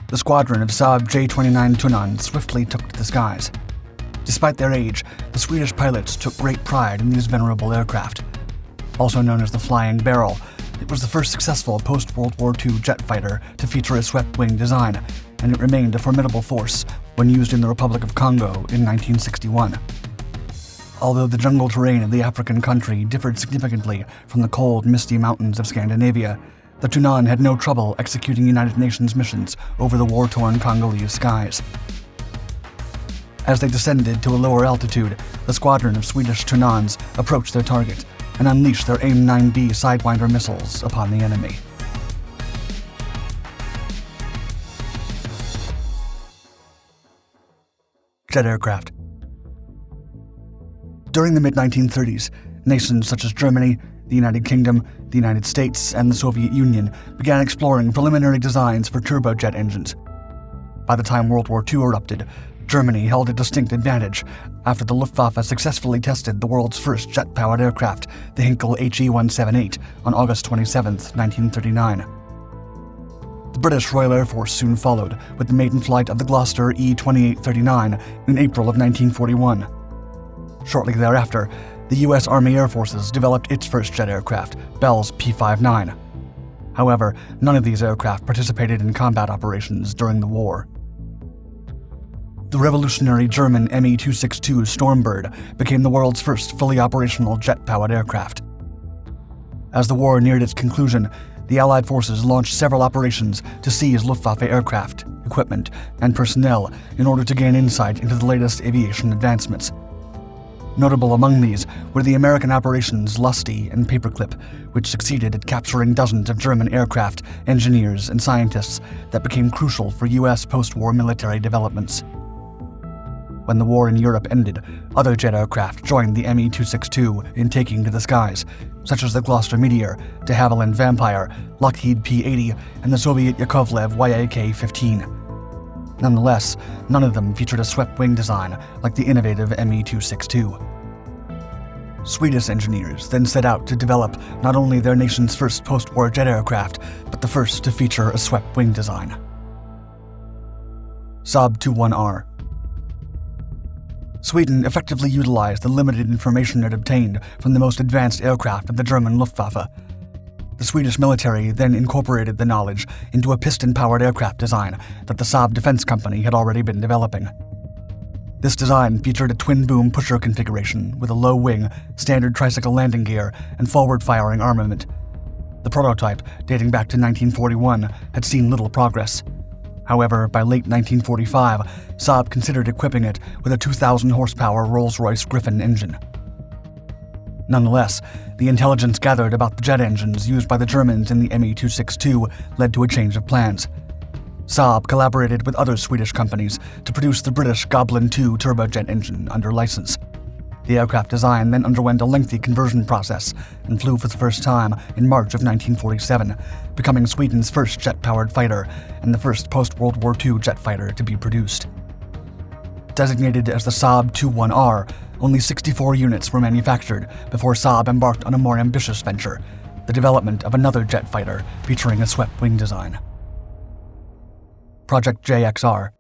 the squadron of Saab J29 Tunnans swiftly took to the skies. Despite their age, the Swedish pilots took great pride in these venerable aircraft. Also known as the Flying Barrel, it was the first successful post-World War II jet fighter to feature a swept-wing design, and it remained a formidable force when used in the Republic of Congo in 1961. Although the jungle terrain of the African country differed significantly from the cold, misty mountains of Scandinavia, the Tunnan had no trouble executing United Nations missions over the war-torn Congolese skies. As they descended to a lower altitude, the squadron of Swedish Tunnans approached their target and unleashed their AIM-9B Sidewinder missiles upon the enemy. Jet aircraft. During the mid-1930s, nations such as Germany, the United Kingdom, the United States, and the Soviet Union began exploring preliminary designs for turbojet engines. By the time World War II erupted, Germany held a distinct advantage after the Luftwaffe successfully tested the world's first jet-powered aircraft, the Heinkel HE-178, on August 27, 1939. The British Royal Air Force soon followed, with the maiden flight of the Gloucester E-2839 in April of 1941. Shortly thereafter, the U.S. Army Air Forces developed its first jet aircraft, Bell's P-59. However, none of these aircraft participated in combat operations during the war. The revolutionary German Me-262 Stormbird became the world's first fully operational jet-powered aircraft. As the war neared its conclusion, the Allied forces launched several operations to seize Luftwaffe aircraft, equipment, and personnel in order to gain insight into the latest aviation advancements. Notable among these were the American operations Lusty and Paperclip, which succeeded at capturing dozens of German aircraft, engineers, and scientists that became crucial for U.S. post-war military developments. When the war in Europe ended, other jet aircraft joined the Me-262 in taking to the skies, such as the Gloucester Meteor, de Havilland Vampire, Lockheed P-80, and the Soviet Yakovlev Yak-15. Nonetheless, none of them featured a swept-wing design like the innovative Me-262. Swedish engineers then set out to develop not only their nation's first post-war jet aircraft, but the first to feature a swept-wing design. Saab 21R. Sweden effectively utilized the limited information it obtained from the most advanced aircraft of the German Luftwaffe. The Swedish military then incorporated the knowledge into a piston-powered aircraft design that the Saab Defense Company had already been developing. This design featured a twin-boom pusher configuration with a low wing, standard tricycle landing gear, and forward-firing armament. The prototype, dating back to 1941, had seen little progress. However, by late 1945, Saab considered equipping it with a 2,000-horsepower Rolls-Royce Griffon engine. Nonetheless, the intelligence gathered about the jet engines used by the Germans in the Me-262 led to a change of plans. Saab collaborated with other Swedish companies to produce the British Goblin II turbojet engine under license. The aircraft design then underwent a lengthy conversion process and flew for the first time in March of 1947, becoming Sweden's first jet-powered fighter and the first post-World War II jet fighter to be produced. Designated as the Saab 21R, only 64 units were manufactured before Saab embarked on a more ambitious venture, the development of another jet fighter featuring a swept-wing design. Project JXR.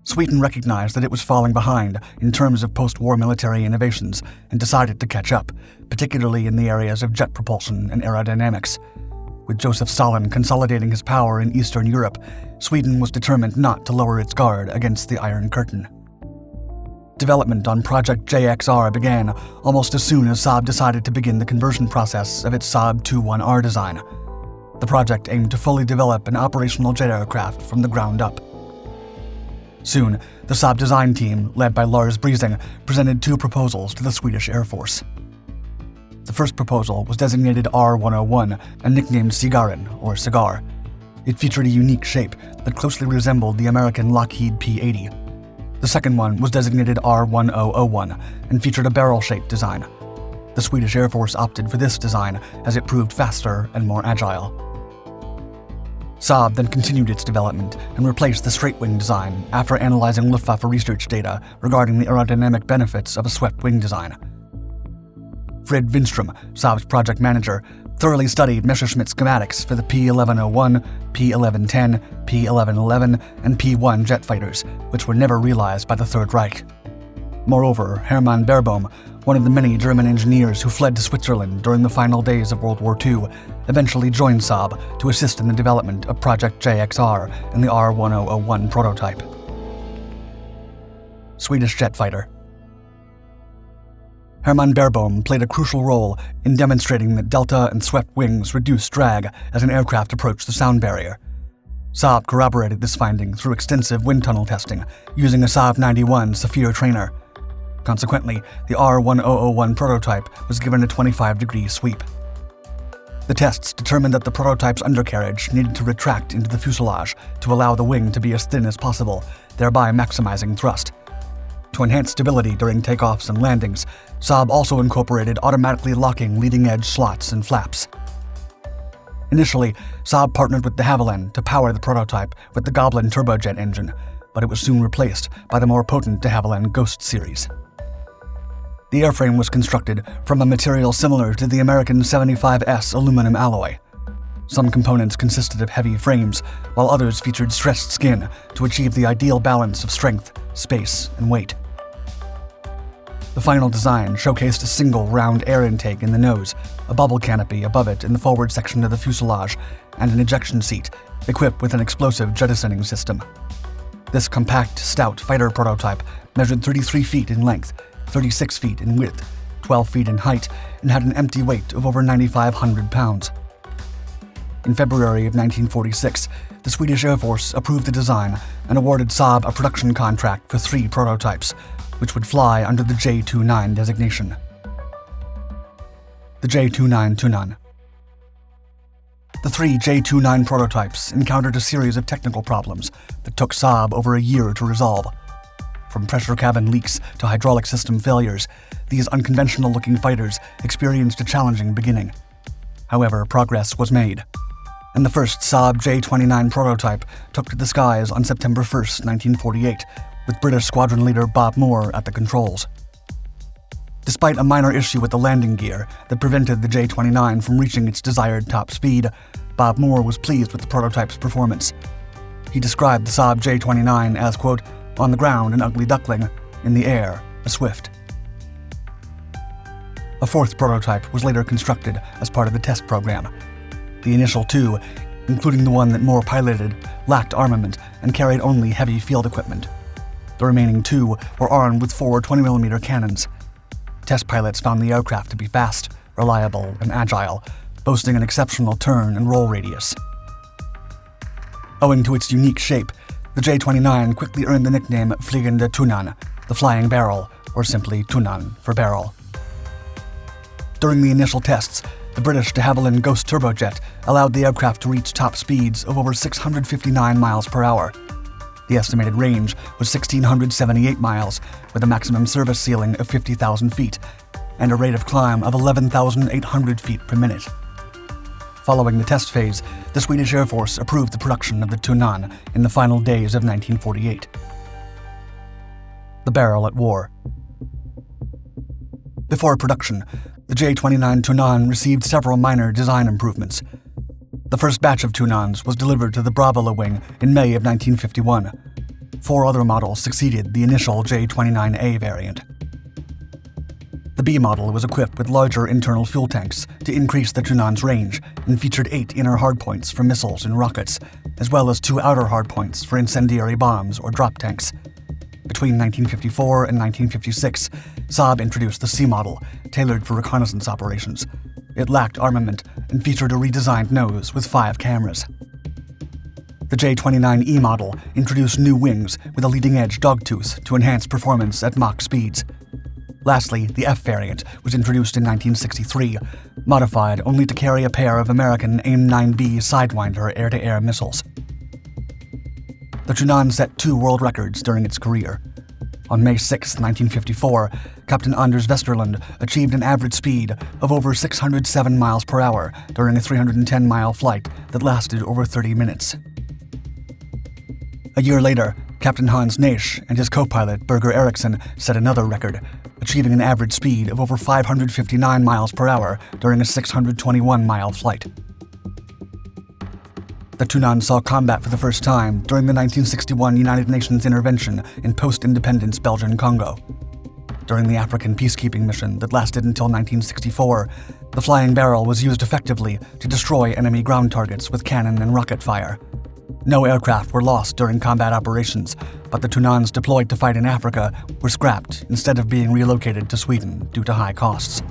Sweden recognized that it was falling behind in terms of post-war military innovations and decided to catch up, particularly in the areas of jet propulsion and aerodynamics. With Joseph Stalin consolidating his power in Eastern Europe, Sweden was determined not to lower its guard against the Iron Curtain. Development on Project JXR began almost as soon as Saab decided to begin the conversion process of its Saab 21R design. The project aimed to fully develop an operational jet aircraft from the ground up. Soon, the Saab design team, led by Lars Briesing, presented two proposals to the Swedish Air Force. The first proposal was designated R101 and nicknamed Cigaren, or Cigar. It featured a unique shape that closely resembled the American Lockheed P-80. The second one was designated R1001 and featured a barrel-shaped design. The Swedish Air Force opted for this design as it proved faster and more agile. Saab then continued its development and replaced the straight-wing design after analyzing Luftwaffe research data regarding the aerodynamic benefits of a swept-wing design. Fred Winstrom, Saab's project manager, thoroughly studied Messerschmitt schematics for the P-1101, P-1110, P-1111, and P-1 jet fighters, which were never realized by the Third Reich. Moreover, Hermann Beerbohm, one of the many German engineers who fled to Switzerland during the final days of World War II, eventually joined Saab to assist in the development of Project JXR and the R-1001 prototype. Swedish jet fighter. Hermann Beerbohm played a crucial role in demonstrating that delta and swept wings reduce drag as an aircraft approached the sound barrier. Saab corroborated this finding through extensive wind tunnel testing using a Saab 91 Saphir trainer. Consequently, the R-1001 prototype was given a 25-degree sweep. The tests determined that the prototype's undercarriage needed to retract into the fuselage to allow the wing to be as thin as possible, thereby maximizing thrust. To enhance stability during takeoffs and landings, Saab also incorporated automatically locking leading-edge slots and flaps. Initially, Saab partnered with de Havilland to power the prototype with the Goblin turbojet engine, but it was soon replaced by the more potent de Havilland Ghost series. The airframe was constructed from a material similar to the American 75S aluminum alloy. Some components consisted of heavy frames, while others featured stressed skin to achieve the ideal balance of strength, space, and weight. The final design showcased a single round air intake in the nose, a bubble canopy above it in the forward section of the fuselage, and an ejection seat equipped with an explosive jettisoning system. This compact, stout fighter prototype measured 33 feet in length, 36 feet in width, 12 feet in height, and had an empty weight of over 9,500 pounds. In February of 1946, the Swedish Air Force approved the design and awarded Saab a production contract for 3 prototypes, which would fly under the J29 designation. The J29 Tunnan. The 3 J29 prototypes encountered a series of technical problems that took Saab over a year to resolve. From pressure cabin leaks to hydraulic system failures, these unconventional-looking fighters experienced a challenging beginning. However, progress was made, and the first Saab J29 prototype took to the skies on September 1, 1948, with British squadron leader Bob Moore at the controls. Despite a minor issue with the landing gear that prevented the J29 from reaching its desired top speed, Bob Moore was pleased with the prototype's performance. He described the Saab J29 as, quote, "on the ground an ugly duckling, in the air a swift." A 4th prototype was later constructed as part of the test program. The initial 2, including the one that Moore piloted, lacked armament and carried only heavy field equipment. The remaining 2 were armed with 4 20mm cannons. Test pilots found the aircraft to be fast, reliable, and agile, boasting an exceptional turn and roll radius. Owing to its unique shape, the J29 quickly earned the nickname Fliegende Tunnan, the flying barrel, or simply Tunnan for barrel. During the initial tests, the British de Havilland Ghost turbojet allowed the aircraft to reach top speeds of over 659 miles per hour. The estimated range was 1,678 miles, with a maximum service ceiling of 50,000 feet, and a rate of climb of 11,800 feet per minute. Following the test phase, the Swedish Air Force approved the production of the Tunnan in the final days of 1948. The barrel at war. Before production, the J29 Tunnan received several minor design improvements. The first batch of Tunnans was delivered to the Bravo wing in May of 1951. 4 other models succeeded the initial J29A variant. The B model was equipped with larger internal fuel tanks to increase the Tunnan's range and featured 8 inner hardpoints for missiles and rockets, as well as 2 outer hardpoints for incendiary bombs or drop tanks. Between 1954 and 1956, Saab introduced the C model, tailored for reconnaissance operations. It lacked armament and featured a redesigned nose with 5 cameras. The J29E model introduced new wings with a leading-edge dogtooth to enhance performance at Mach speeds. Lastly, the F variant was introduced in 1963, modified only to carry a pair of American AIM-9B Sidewinder air-to-air missiles. The Tunnan set 2 world records during its career. On May 6, 1954, Captain Anders Westerlund achieved an average speed of over 607 miles per hour during a 310-mile flight that lasted over 30 minutes. A year later, Captain Hans Naish and his co-pilot Birger Eriksson set another record, achieving an average speed of over 559 miles per hour during a 621-mile flight. The Tunnan saw combat for the first time during the 1961 United Nations intervention in post-independence Belgian Congo. During the African peacekeeping mission that lasted until 1964, the flying barrel was used effectively to destroy enemy ground targets with cannon and rocket fire. No aircraft were lost during combat operations, but the Tunnans deployed to fight in Africa were scrapped instead of being relocated to Sweden due to high costs.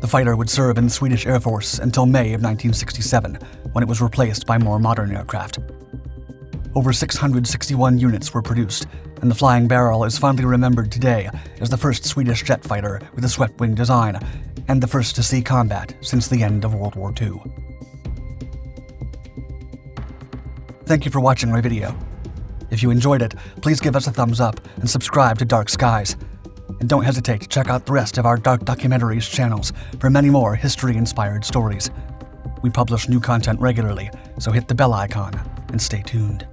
The fighter would serve in the Swedish Air Force until May of 1967, when it was replaced by more modern aircraft. Over 661 units were produced, and the flying barrel is fondly remembered today as the first Swedish jet fighter with a swept-wing design, and the first to see combat since the end of World War II. Thank you for watching my video. If you enjoyed it, please give us a thumbs up and subscribe to Dark Skies. And don't hesitate to check out the rest of our Dark Documentaries channels for many more history-inspired stories. We publish new content regularly, so hit the bell icon and stay tuned.